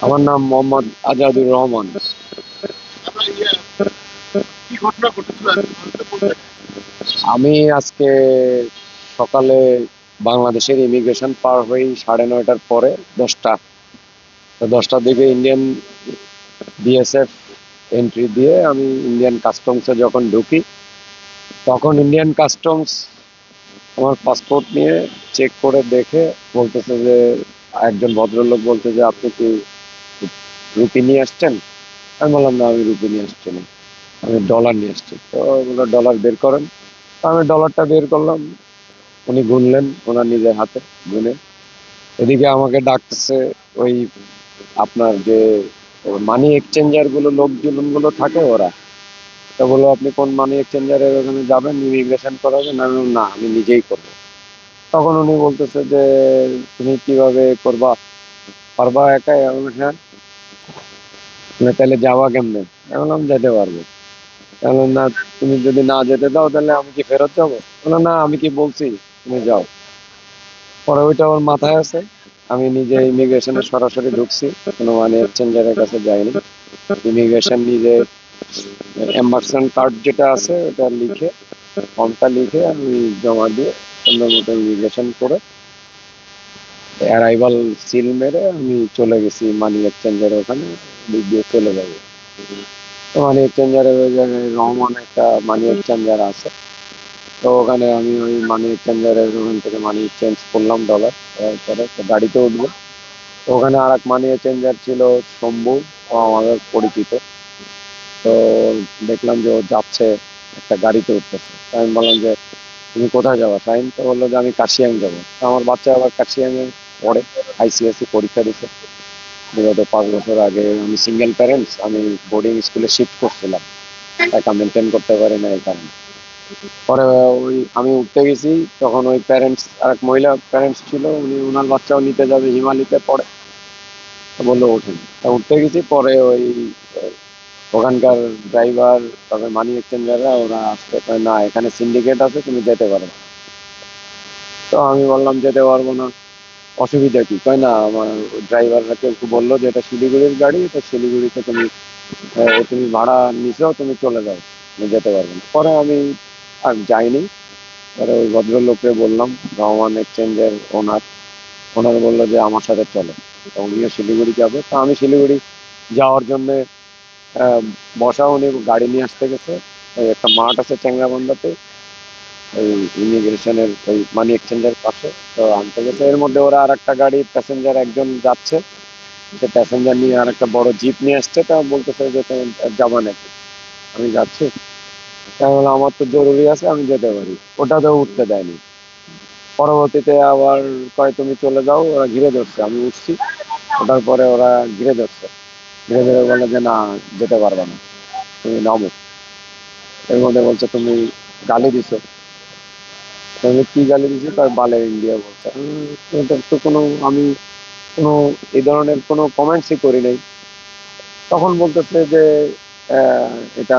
আমার নাম মোহাম্মদ আজাদুর রহমান। আমি আজকে সকালে বাংলাদেশের ইমিগ্রেশন পার হই 9:30টার পরে। 10টা, তো 10টার দিকে ইন্ডিয়ান বিএসএফ এন্ট্রি দিয়ে আমি ইন্ডিয়ান কাস্টমসে যখন ঢুকি, তখন ইন্ডিয়ান কাস্টমস আমার পাসপোর্ট নিয়ে চেক করে দেখে বলতেছে যে, একজন ভদ্রলোক বলতে যে, আপনি কি রুপি নিয়ে আসছেন? আমি বললাম, না, আমি রুপি নিয়ে আসছি না, আমি ডলার নিয়ে আসছি। তো বললো, ডলার বের করেন। তো আমি ডলারটা বের করলাম। উনি গুনলেন ওনার নিজের হাতে, গুনে এদিকে আমাকে ডাকতেছে ওই আপনার যে মানি এক্সচেঞ্জার গুলো, লোকজন গুলো থাকে ওরা। তো বললো, আপনি কোন মানি এক্সচেঞ্জারের ওখানে যাবেন, ইমিগ্রেশন করাবেন? আমি বললাম, না, আমি নিজেই করবো। তখন উনি বলতেছে যে, তুমি কিভাবে করবা, পারবা একাই? আমি বললাম, হ্যাঁ। তাহলে যাওয়া কেমনে? আমি বললাম, যেতে পারবো। আমি বললাম, না, তুমি যদি না যেতে দাও তাহলে আমি কি ফেরত যাবো? বললাম, না, আমি কি বলছি, তুমি যাও। পরে ওইটা ওর মাথায় আছে। আমি নিজে ইমিগ্রেশনে সরাসরি ঢুকছি, কোনো মানি এক্সচেঞ্জারের কাছে যাইনি। ইমিগ্রেশন নিজে এম্বার্সন কার্ড যেটা আছে ওটা লিখে, ফর্মটা লিখে আমি জমা দিয়ে সুন্দর মতো ইমিগ্রেশন করে অ্যারাইভাল সিল মেরে আমি চলে গেছি মানি এক্সচেঞ্জার ওখানে, দিক দিয়ে চলে যাবো। তো মানি এক্সচেঞ্জারের ওই জায়গায় রহমান একটা মানি এক্সচেঞ্জার আছে। তো ওখানে আমি ওই মানি এক্সচেঞ্জারের ওখান থেকে মানি চেঞ্জ করলাম ডলার। তারপরে তো গাড়িতে উঠবো। তো ওখানে আর এক মানি এক্সচেঞ্জার ছিল, শম্ভু, ও আমাদের পরিচিত। তো দেখলাম যে ও যাচ্ছে, একটা গাড়িতে উঠতেছে। তো আমি বললাম যে, তুমি কোথায় যাবা শাহিন? তো বললো যে, আমি কার্শিয়াং যাবো। তো আমার বাচ্চা আবার কার্শিয়াং এ পড়ে, আইসিএসসি পরীক্ষা দিচ্ছে। বিগত 5 বছর আগে আমি সিঙ্গেল প্যারেন্টস, আমি বোর্ডিং স্কুলে শিফট করছিলাম, একা মেনটেন করতে পারি না এই কারণে। পরে ওই আমি উঠতে গেছি, তখন ওই প্যারেন্টস, আর এক মহিলা প্যারেন্টস ছিল, উনি ওনার বাচ্চাও নিতে যাবে, হিমালিতে পড়ে। তো বললো, ওঠেন। তা উঠতে গেছি, পরে ওই ওখানকার ড্রাইভার, তবে মানি এক্সচেঞ্জাররা ওরা আসতে কয়, না, এখানে সিন্ডিকেট আছে, তুমি যেতে পারো না। তো আমি বললাম, যেতে পারবো না, অসুবিধা কি? কয় না, আমার ড্রাইভাররা কেউ বললো যে এটা শিলিগুড়ির গাড়ি, তো শিলিগুড়িতে তুমি তুমি ভাড়া নিছো, তুমি চলে যাও, আমি যেতে পারবো না। পরে আমি আর যাইনি। পরে ওই ভদ্রলোককে বললাম, রহমান এক্সচেঞ্জের ওনার, ওনার বললো যে, আমার সাথে চলো। তো উনিও শিলিগুড়ি যাবে। তো আমি শিলিগুড়ি যাওয়ার জন্য বসা, উনি গাড়ি নিয়ে আসতে গেছে। ওই একটা মাঠ আছে চ্যাংরাবন্ধাতে, ওই ইমিগ্রেশনের ওই মানি এক্সচেঞ্জের পাশে। তো আনতে গেছে, এর মধ্যে ওরা আর একটা গাড়ি প্যাসেঞ্জার একজন যাচ্ছে, সে প্যাসেঞ্জার নিয়ে আর একটা বড় জিপ নিয়ে আসছে। তা বলতেছে যে, তুমি যাবা নাকি? আমি যাচ্ছি। তাই বললাম, আমার তো জরুরি আছে, আমি যেতে পারি। ওটাতেও উঠতে দেয়নি। পরবর্তীতে আবার কয়, তুমি চলে যাও, ওরা ঘিরে ধরছে। আমি উঠছি, ওঠার পরে ওরা ঘিরে ধরছে। ঘিরে ধরে বলে যে, না, যেতে পারবে না, তুমি নামো। এর মধ্যে বলছে, তুমি গালি দিছো। আমি, কি গালি দিছি? তার বালের ইন্ডিয়া বলছে। এটার তো কোনো, আমি কোনো এই ধরনের কোনো কমেন্টসই করি নাই। তখন বলতেছে যে, এটা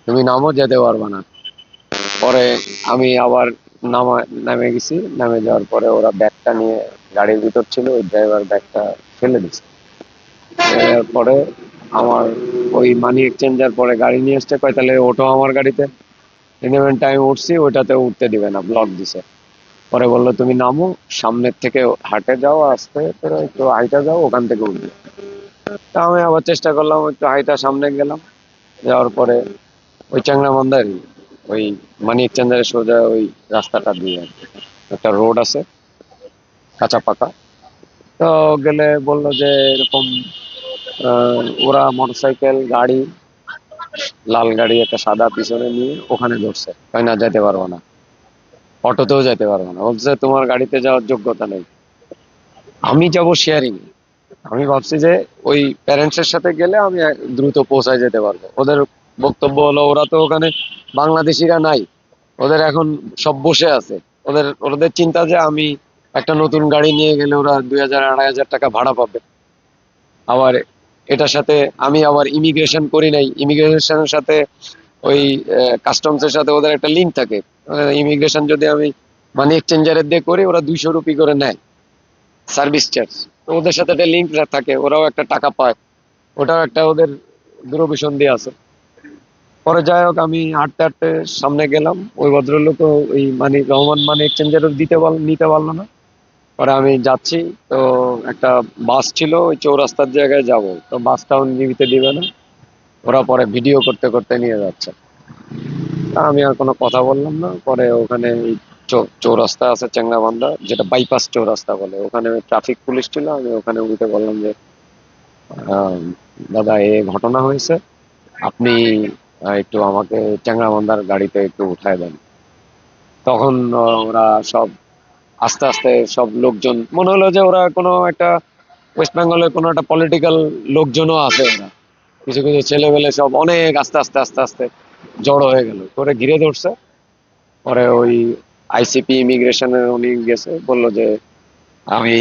তুমি নামো, যেতে পারবে না। পরে আমি আবার নামে গেছি। নামে যাওয়ার পরে ওরা ব্যাগটা নিয়ে, গাড়ির ভিতর ছিল, ওই ড্রাইভার ব্যাগটা ফেলে দিচ্ছে। এরপরে আমার ওই মানি এক্সচেঞ্জার পরে গাড়ি নিয়ে আসছে, কয় তাহলে ওঠো আমার গাড়িতে। ইলেভেন টাইম উঠছি, ওইটাতে উঠতে দিবে না, ব্লক দিছে। পরে বললো, তুমি নামো, সামনের থেকে হাঁটে যাও, আস্তে করে একটু হাইটা যাও, ওখান থেকে উঠবে। তা আমি আবার চেষ্টা করলাম, একটু হাইটা সামনে গেলাম। যাওয়ার পরে ওই চ্যাংরাবান্ধার ওই মানি এক্সচেঞ্জারের সোজা ওই রাস্তাটা দিয়ে আর কি একটা রোড আছে, কাঁচা পাকা। তো গেলে বললো যে, এরকম ওরা মোটরসাইকেল গাড়ি, লাল গাড়ি একটা সাদা পিছনে নিয়ে ওখানে ধরছে। তাই না, যেতে পারবো না, অটোতেও যেতে পারবো না, বলছে তোমার গাড়িতে যাওয়ার যোগ্যতা নেই। আমি যাব শেয়ারিং। আমি ভাবছি যে ওই প্যারেন্টস এর সাথে গেলে আমি দ্রুত পৌঁছায় যেতে পারবো। ওদের বক্তব্য হলো, ওরা তো ওখানে বাংলাদেশিরা নাই, ওদের এখন সব বসে আছে। ওদের চিন্তা যে আমি একটা নতুন গাড়ি নিয়ে গেলে ওরা 2,000 2,500 টাকা ভাড়া পাবে। আবার এটার সাথে আমি আবার ইমিগ্রেশন করি নাই, ইমিগ্রেশনের সাথে ওই কাস্টমস এর সাথে ওদের একটা লিঙ্ক থাকে। ইমিগ্রেশন যদি আমি মানি এক্সচেঞ্জারের দিয়ে করি, ওরা 200 রুপি করে নেয়। Service charge. তো ওদের সাথে একটা লিঙ্ক থাকে, ওরাও একটা টাকা পায়, ওটাও একটা ওদের দূরভিসন্ধি আছে। পরে যাই হোক, আমি হাঁটতে হাঁটতে সামনে গেলাম, ওই ভদ্রলোকও ওই মানি রহমান মানি এক্সচেঞ্জারও নিতে পারলো না। পরে আমি যাচ্ছি, তো একটা বাস ছিল ওই চৌরাস্তার জায়গায় যাব, তো বাসটাও নিতে দিবে না, ওরা পরে ভিডিও করতে করতে নিয়ে যাচ্ছে। তা আমি আর কোনো কথা বললাম না। পরে ওখানে এই চৌরাস্তা আছে চ্যাংরাবান্ধা, যেটা বাইপাস চৌরাস্তা বলে, ওখানে ট্রাফিক পুলিশ ছিল। আমি ওখানে উঠে বললাম যে আহ, দাদা এ ঘটনা হয়েছে, আপনি একটু আমাকে চ্যাংরাবান্ধার গাড়িতে একটু উঠায় দেন। তখন ওরা সব আস্তে আস্তে সব লোকজন, মনে হলো যে ওরা কোনো একটা ওয়েস্ট বেঙ্গলের কোনো একটা পলিটিক্যাল লোকজনও আছে, ওরা কিছু কিছু ছেলেবেলে সব অনেক আস্তে আস্তে আস্তে আস্তে জড়ো হয়ে গেল, করে ঘিরে ধরছে। পরে ওই আইসিপি ইমিগ্রেশনের উনি গেছে, বললো যে আমি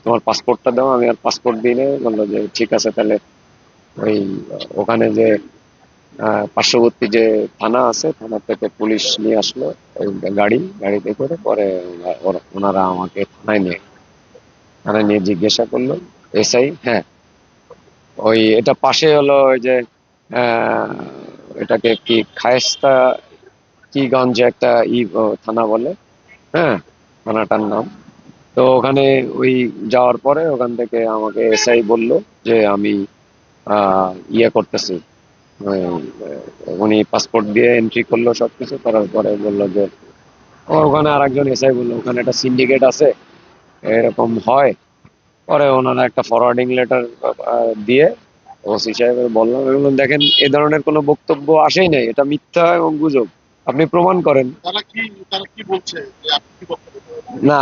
তোমার পাসপোর্টটা দাও। আমি আর পাসপোর্ট দিলে বললো যে ঠিক আছে তাহলে ওই ওখানে যে পার্শ্ববর্তী যে থানা আছে, থানা থেকে পুলিশ নিয়ে আসলো, ওই গাড়িতে করে। পরে ওনারা আমাকে থানায় নিয়ে জিজ্ঞাসা করলো। এসআই, হ্যাঁ, ওই এটা পাশে হলো ওই যে আহ, এটাকে কি খায়েস্তা কি গঞ্জে একটা থানা বলে, হ্যাঁ, থানাটার নাম। তো ওখানে ওই যাওয়ার পরে ওখান থেকে আমাকে এসআই বলল যে আমি ইয়ে করতেছি। ওই, উনি পাসপোর্ট দিয়ে এন্ট্রি করলো, সবকিছু করার পরে বললো যে ওখানে আরেকজন এসআই বললো ওখানে একটা সিন্ডিকেট আছে, এরকম হয়। পরে ওনারা একটা ফরওয়ার্ডিং লেটার দিয়ে ওসি সাহেবের বললাম, আমি বললাম দেখেন এ ধরনের কোনো বক্তব্য আসেই নাই, এটা মিথ্যা এবং গুজব, আপনি প্রমাণ করেন। তারা কি বলছে যে আপনি কি বক্তব্য না,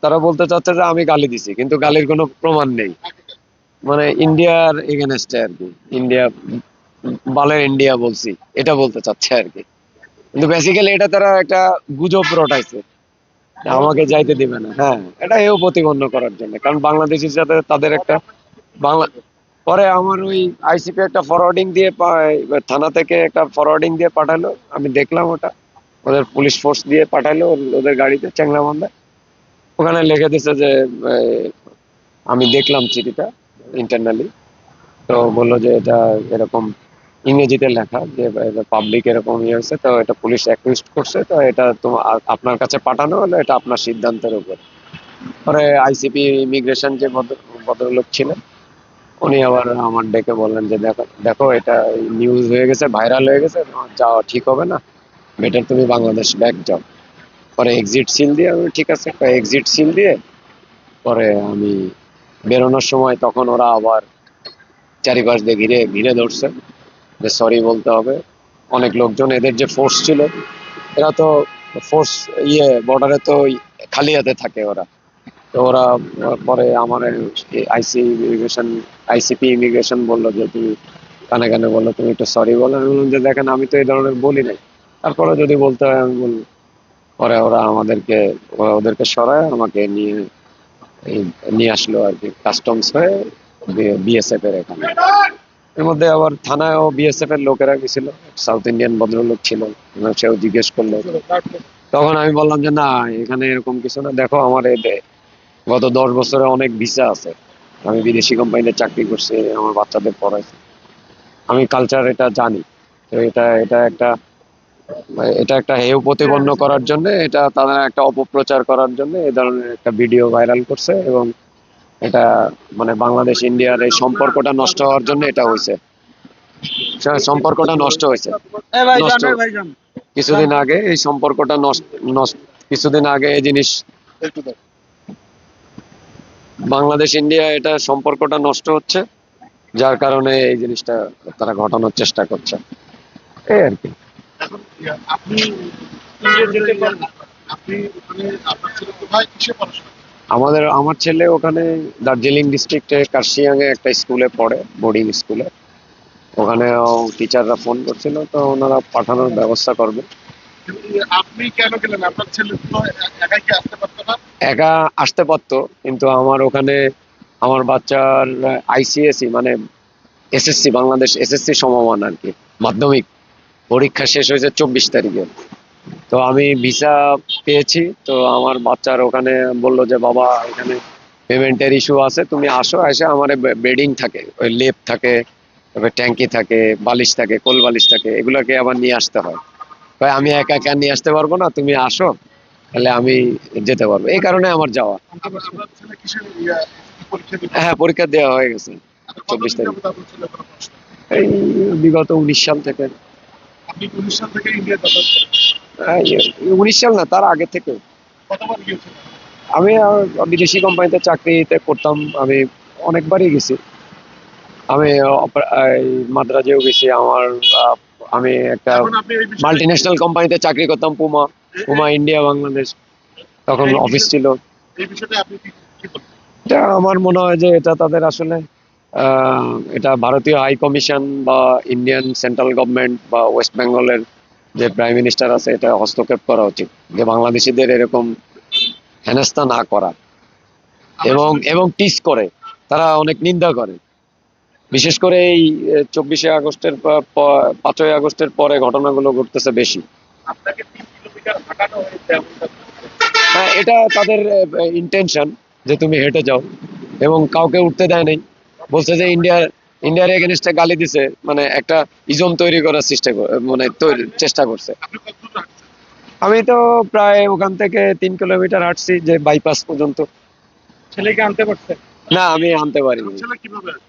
তারা বলতে চাচ্ছে যে আমি গালি দিছি, কিন্তু গালির কোনো প্রমাণ নেই। রাখেন? মানে ইন্ডিয়ার এগেনস্টে আর কি, ইন্ডিয়া বালের ইন্ডিয়া বলছি, এটা বলতে চাচ্ছে আর কি। কিন্তু বেসিক্যালি এটা তারা একটা গুজব রটাইছে, আমাকে যাইতে দিবে না। হ্যাঁ, এটা এও প্রতিপন্ন করার জন্য, কারণ বাংলাদেশের সাথে তাদের একটা বাংলা। পরে আমার ওই আইসিপি একটা ফরওয়ার্ডিং দিয়ে থানা থেকে একটা ফরওয়ার্ডিং দিয়ে পাঠালো, আমি দেখলাম ওটা, ওদের পুলিশ ফোর্স দিয়ে পাঠালো ওদের গাড়িতে চ্যাংরাবান্ধা। ওখানে লিখে দিছে যে আমি দেখলাম চিঠিটা ইন্টারনালি, তো বললো যে এটা এরকম ইংরেজিতে লেখা যে পাবলিক এরকম ইয়ে হয়েছে, তো এটা পুলিশ অ্যাকিউজড করছে, তো এটা তোমার আপনার কাছে পাঠানো হলো, এটা আপনার সিদ্ধান্তের উপর। পরে আইসিপি ইমিগ্রেশন যে ভদ্রলোক ছিলেন, উনি আবার আমার ডেকে বললেন যে দেখো দেখো এটা নিউজ হয়ে গেছে, ভাইরাল হয়ে গেছে, তোমার যাওয়া ঠিক হবে না, বেটার তুমি বাংলাদেশ ব্যাক যাও। পরে এক্সিট সিল দিয়ে, আমি ঠিক আছে এক্সিট সিল দিয়ে পরে আমি বেরোনোর সময়, তখন ওরা আবার চারিপাশ দিয়ে ঘিরে ঘিরে ধরছে, যে সরি বলতে হবে। অনেক লোকজন, এদের যে ফোর্স ছিল, এরা তো ফোর্স বর্ডারে তো খালি হাতে থাকে ওরা। তো ওরা পরে আমার আইসিপি ইমিগ্রেশন বললো যে তুমি কানে কানে বললো তুমি একটু সরি বলো। আমি বললাম যে দেখেন আমি তো এই ধরনের বলি নাই, তারপরে যদি বলতে হয় আমি বলবো। পরে ওদেরকে সরায় আমাকে এই নিয়ে আসলো আর কি, কাস্টমস হয়ে বিএসএফ এর এখানে। এর মধ্যে আবার থানায়ও বিএসএফ এর লোকেরা গেছিল, সাউথ ইন্ডিয়ান ভদ্রলোক ছিল, সেও জিজ্ঞেস করলো। তখন আমি বললাম যে না, এখানে এরকম কিছু না, দেখো আমার গত 10 বছরে অনেক ভিসা আছে, আমি বিদেশি কোম্পানিতে চাকরি করছি, আমার বাচ্চাদের পড়াইছি, আমি কালচার এটা জানি। তো এটা একটা হেয় প্রতিপন্ন করার জন্য, এটা তারা একটা অপপ্রচার করার জন্য এই ধরনের একটা ভিডিও ভাইরাল করছে, এবং এটা মানে বাংলাদেশ ইন্ডিয়ার এই সম্পর্কটা নষ্ট হওয়ার জন্য এটা হয়েছে। সম্পর্কটা নষ্ট হয়েছে, নষ্ট কিছুদিন আগে এই সম্পর্কটা কিছুদিন আগে এই জিনিস, বাংলাদেশ ইন্ডিয়া এটা সম্পর্কটা নষ্ট হচ্ছে, যার কারণে এই জিনিসটা তারা ঘটানোর চেষ্টা করছে, এই আর কি। এখন আপনি ইন্ডিয়া যেতে পারেন, আপনি ওখানে আপনার ছেলে কোথায় কিসে পড়াশোনা করে? আমার ছেলে ওখানে দার্জিলিং ডিস্ট্রিক্টে কার্শিয়াং এ একটা স্কুলে পড়ে, বোর্ডিং স্কুলে। ওখানে টিচাররা ফোন করছিল, তো ওনারা পাঠানোর ব্যবস্থা করবে। কিন্তু আপনি কেন গেলেন? আপনার ছেলে তো একাই কি আসতে পারতো না? একা আসতে পারতো, কিন্তু আমার ওখানে আমার বাচ্চার আইসিএসই মানে এসএসসি, বাংলাদেশ এসএসসি সমমান আর কি, মাধ্যমিক পরীক্ষা শেষ হয়েছে 24 তারিখে। তো আমি ভিসা পেয়েছি, তো আমার বাচ্চার ওখানে বললো যে বাবা এখানে পেমেন্টের ইস্যু আছে, তুমি আসো, এসে আমার বেডিং থাকে, ওই লেপ থাকে, তারপরে ট্যাঙ্কি থাকে, বালিশ থাকে, কোল বালিশ থাকে, এগুলোকে আবার নিয়ে আসতে হয়। ভাই আমি একা একা নিয়ে আসতে পারবো না, তুমি আসো, তাহলে আমি যেতে পারবো, এই কারণে আমার যাওয়া। আপনার ছেলে কিসের পরীক্ষা দিতে হ্যাঁ, পরীক্ষা দেওয়া হয়ে গেছে কতদিন 24 তারিখ। যাবত আপনার ছেলে ওখানে পড়াশোনা করে? এই বিগত 19 সাল থেকে। আপনি 19 সাল থেকে ইন্ডিয়া যাতায়াত করেন, 19 সাল না, তার আগে থেকে। কতবার গিয়েছেন? আমি বিদেশি কোম্পানিতে চাকরিতে করতাম, আমি অনেকবারই গেছি। আমি এই মাদ্রাজেও গেছি, আমার আহ, আমি একটা এখন আপনি এই বিষয়ে মাল্টি ন্যাশনাল কোম্পানিতে চাকরি করতাম, পুমা, পুমা ইন্ডিয়া বাংলাদেশ, তখন এই অফিস বিষয়ে ছিল। এই বিষয়টা আপনি কি বলবেন? এটা আমার মনে হয় যে এটা তাদের আসলে এটা ভারতীয় হাই কমিশন বা ইন্ডিয়ান সেন্ট্রাল গভর্নমেন্ট বা ওয়েস্ট বেঙ্গলের যে প্রাইম মিনিস্টার আছে, এটা হস্তক্ষেপ করা উচিত, যে বাংলাদেশিদের এরকম হেনস্থা না করা, আমরা এবং শুনেছি এবং টিস করে, তারা অনেক নিন্দা করে, বিশেষ করে এই 24শে আগস্টের 5ই আগস্টের পরে ঘটনাগুলো ঘটতেছে বেশি। আপনাকে 3 কিলোমিটার হাঁটানো হয়েছে এমনটা বলছেন। হ্যাঁ, এটা তাদের ইন্টেনশন যে তুমি হেঁটে যাও, এবং কাউকে উঠতে দেয় নাই, বলছে যে ইন্ডিয়ার এগেনস্টে গালি দিছে, মানে একটা ইজম তৈরি করার মানে চেষ্টা করছে। আপনি কতদূর হাঁটছেন? আমি তো প্রায় ওখান থেকে 3 কিলোমিটার হাঁটছি, যে বাইপাস পর্যন্ত। ছেলেকে আনতে পারছেন? না, আমি আনতে পারিনি। ছেলে কিভাবে আসবে?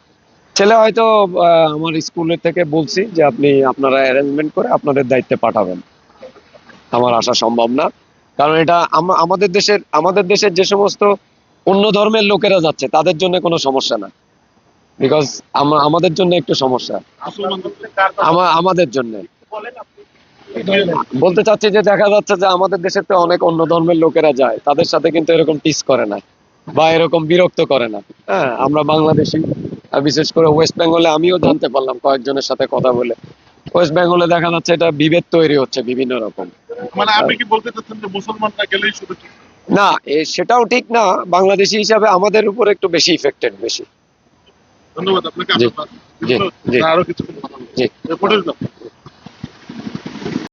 ছেলে হয়তো আমার স্কুলের থেকে বলছি যে আপনারা অ্যারেঞ্জমেন্ট করে আপনাদের দায়িত্বে পাঠাবেন, আমার আসা সম্ভব না, কারণ এটা আমাদের দেশের যে সমস্ত অন্য ধর্মের লোকেরা যাচ্ছে তাদের জন্য কোনো সমস্যা না, বিকজ আমাদের জন্য একটু সমস্যা, মুসলমানদের আমাদের জন্য। বলেন আপনি। বলতে চাচ্ছি যে দেখা যাচ্ছে যে আমাদের দেশে তো অনেক অন্য ধর্মের লোকেরা যায়, তাদের সাথে কিন্তু এরকম টিস করে না বা এরকম বিরক্ত করে না। হ্যাঁ, আমরা বাংলাদেশি, আর বিশেষ করে ওয়েস্ট বেঙ্গলে আমিও জানতে পারলাম কয়েকজনের সাথে কথা বলে, ওয়েস্ট বেঙ্গলে দেখা যাচ্ছে এটা বিভেদ তৈরি হচ্ছে বিভিন্ন রকম। মানে আপনি কি বলতে চাচ্ছেন যে মুসলমানরা গেলেই শুধু ঠিক? না, সেটাও ঠিক না, বাংলাদেশি হিসাবে আমাদের উপর একটু বেশি ইফেক্টেড, বেশি। ধন্যবাদ আপনাকে। জি, আপনার জি, জি, আরো কিছু কথা বলবো। জি। রিপোর্টার